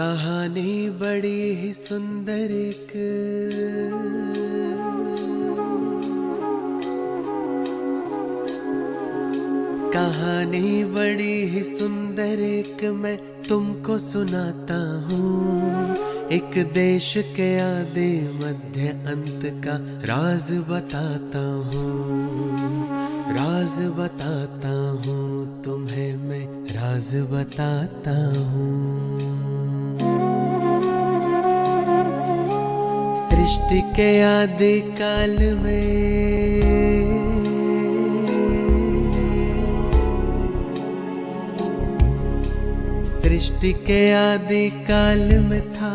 कहानी बड़ी ही सुंदर एक कहानी बड़ी ही सुंदर एक मैं तुमको सुनाता हूँ। एक देश के आदि मध्य अंत का राज बताता हूँ। राज बताता हूँ तुम्हें मैं राज बताता हूँ। सृष्टि के आदि काल में सृष्टि के आदि काल में था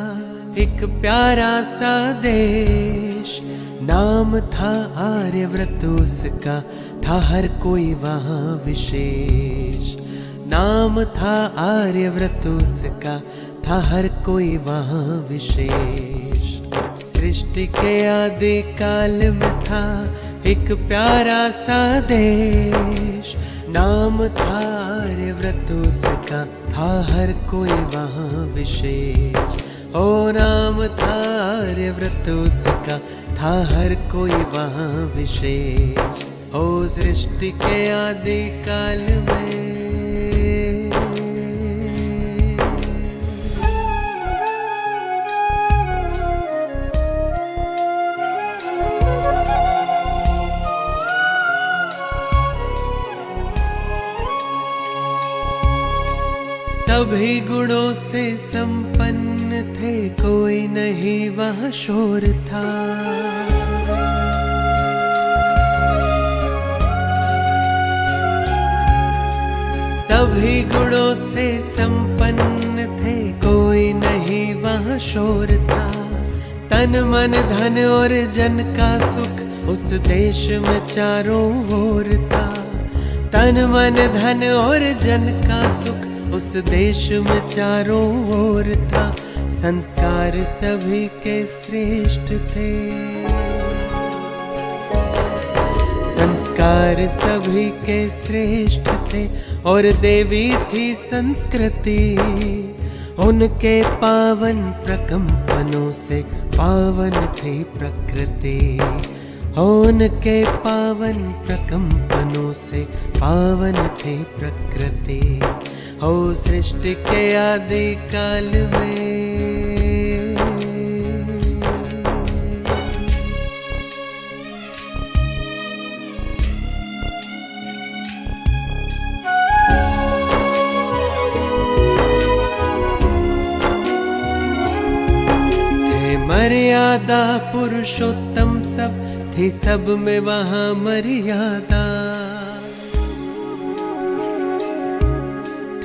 एक प्यारा सा देश। नाम था आर्यव्रत उसका, था हर कोई वहाँ विशेष। नाम था आर्यव्रत उसका, था हर कोई वहाँ विशेष। सृष्टि के आदि काल में था एक प्यारा सा देश। नाम था आर्यव्रत उसका, था हर कोई वहाँ विशेष। ओ नाम था आर्यव्रत उसका, था हर कोई वहाँ विशेष। ओ सृष्टि के आदि काल में सभी गुणों से संपन्न थे, कोई नहीं वहाँ शोर था। सभी गुणों से संपन्न थे, कोई नहीं वहाँ शोर था। तन मन धन और जन का सुख उस देश में चारों ओर था। तन मन धन और जन का सुख उस देश में चारों ओर था। संस्कार सभी के श्रेष्ठ थे। संस्कार सभी के श्रेष्ठ थे और देवी थी संस्कृति। उनके पावन प्रकंपनों से पावन थी प्रकृति। उनके पावन प्रकंपनों से पावन थी प्रकृति। हो सृष्टि के आदि काल में थे मर्यादा पुरुषोत्तम सब, थी सब में वहाँ मर्यादा।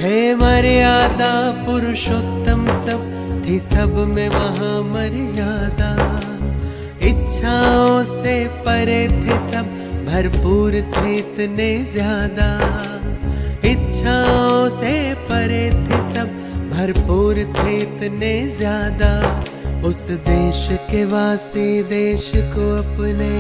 थे मर्यादा पुरुषोत्तम सब, थी सब में वहाँ मर्यादा। इच्छाओं से परे थे सब, भरपूर थे इतने ज्यादा। इच्छाओं से परे थे सब, भरपूर थे इतने ज्यादा। उस देश के वासी देश को अपने,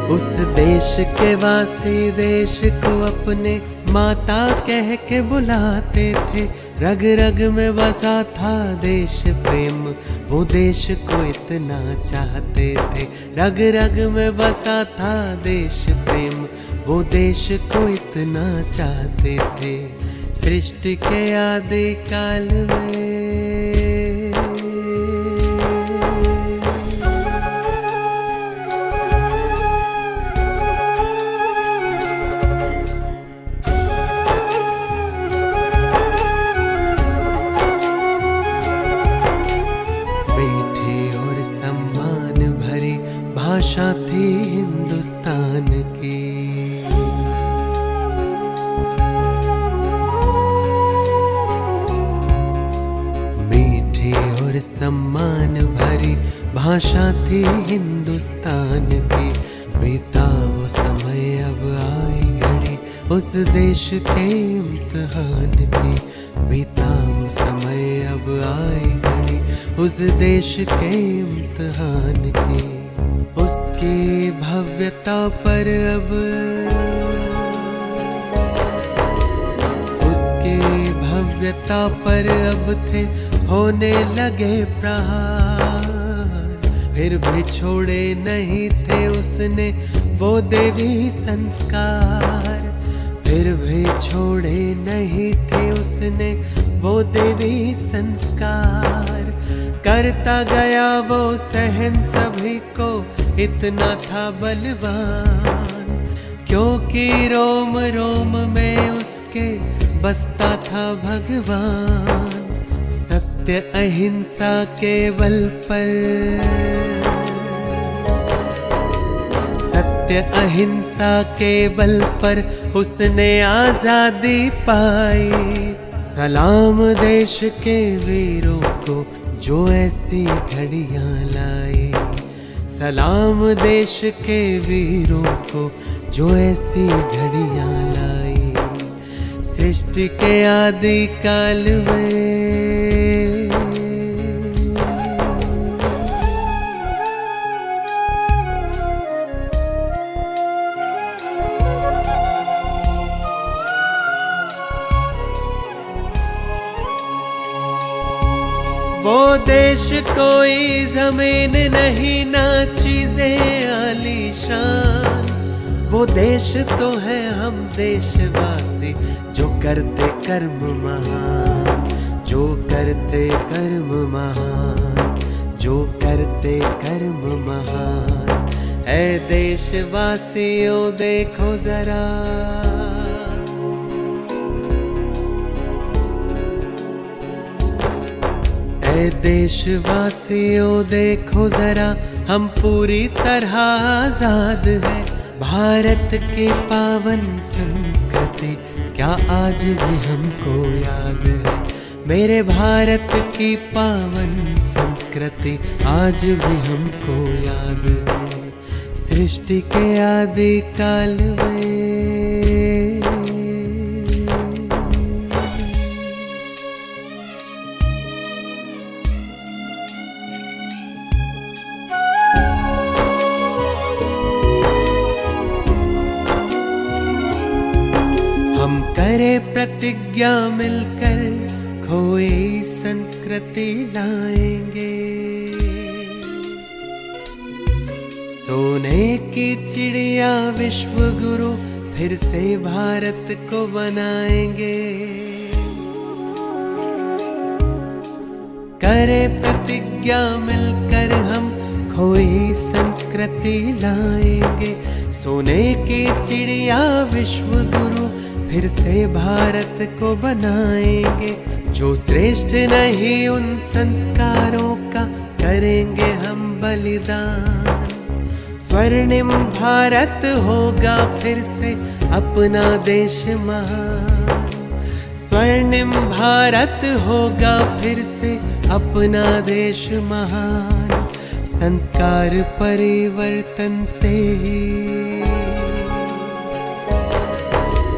उस देश के वासी देश को अपने माता कह के बुलाते थे। रग रग में बसा था देश प्रेम, वो देश को इतना चाहते थे। रग रग में बसा था देश प्रेम, वो देश को इतना चाहते थे। सृष्टि के आदि काल में भाषा थी हिंदुस्तान की। मीठी और सम्मान भरी भाषा थी हिंदुस्तान की। बीता वो समय अब आई घड़ी उस देश के इम्तिहान की। बीता वो समय अब आई घड़ी उस देश के इम्तिहान की। उसकी भव्यता पर अब उसकी भव्य सभ्यता पर अब थे होने लगे प्रहार, फिर भी छोड़े नहीं थे उसने वो देवी संस्कार, फिर भी छोड़े नहीं थे उसने वो देवी संस्कार। करता गया वो सहन सभी को, इतना था बलवान, क्योंकि रोम रोम में उसके बसता था भगवान। सत्य अहिंसा के बल पर, सत्य अहिंसा के बल पर उसने आजादी पाई। सलाम देश के वीरों को जो ऐसी घड़ियां लाए, सलाम देश के वीरों को जो ऐसी घड़ियां लाई। सृष्टि के आदि काल में वो देश कोई जमीन नहीं ना चीजें आलीशान, वो देश तो है हम देशवासी जो करते कर्म महान, जो करते कर्म महान, जो करते कर्म महान। ऐ देशवासियों देखो जरा, ऐ देशवासियों देखो जरा, हम पूरी तरह आजाद हैं। भारत की पावन संस्कृति क्या आज भी हमको याद है, मेरे भारत की पावन संस्कृति आज भी हमको याद है। सृष्टि के आदि काल में हम करे प्रतिज्ञा मिलकर खोई संस्कृति लाएंगे। सोने की चिड़िया विश्व गुरु फिर से भारत को बनाएंगे। करे प्रतिज्ञा मिलकर हम खोई संस्कृति लाएंगे। सोने की चिड़िया विश्व गुरु फिर से भारत को बनाएंगे। जो श्रेष्ठ नहीं उन संस्कारों का करेंगे हम बलिदान। स्वर्णिम भारत होगा फिर से अपना देश महान। स्वर्णिम भारत होगा फिर से अपना देश महान। संस्कार परिवर्तन से ही,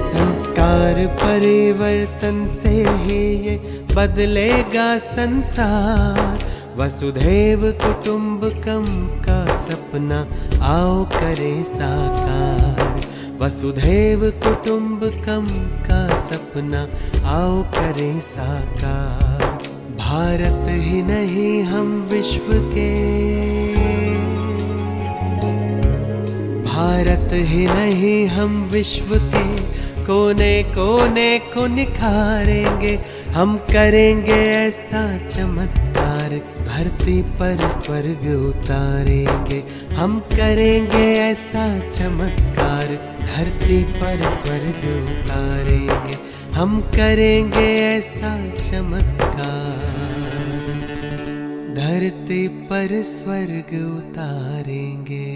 संस्कार परिवर्तन से ही ये बदलेगा संसार। वसुधैव कुटुंबकम का सपना आओ करें साकार। वसुधैव कुटुंबकम का सपना आओ करें साकार। भारत ही नहीं हम विश्व के, भारत ही नहीं हम विश्व के कोने कोने को निखारेंगे। हम करेंगे ऐसा चमत्कार, धरती पर स्वर्ग उतारेंगे। हम करेंगे ऐसा चमत्कार, धरती पर स्वर्ग उतारेंगे। हम करेंगे ऐसा चमत्कार, धरती पर स्वर्ग उतारेंगे।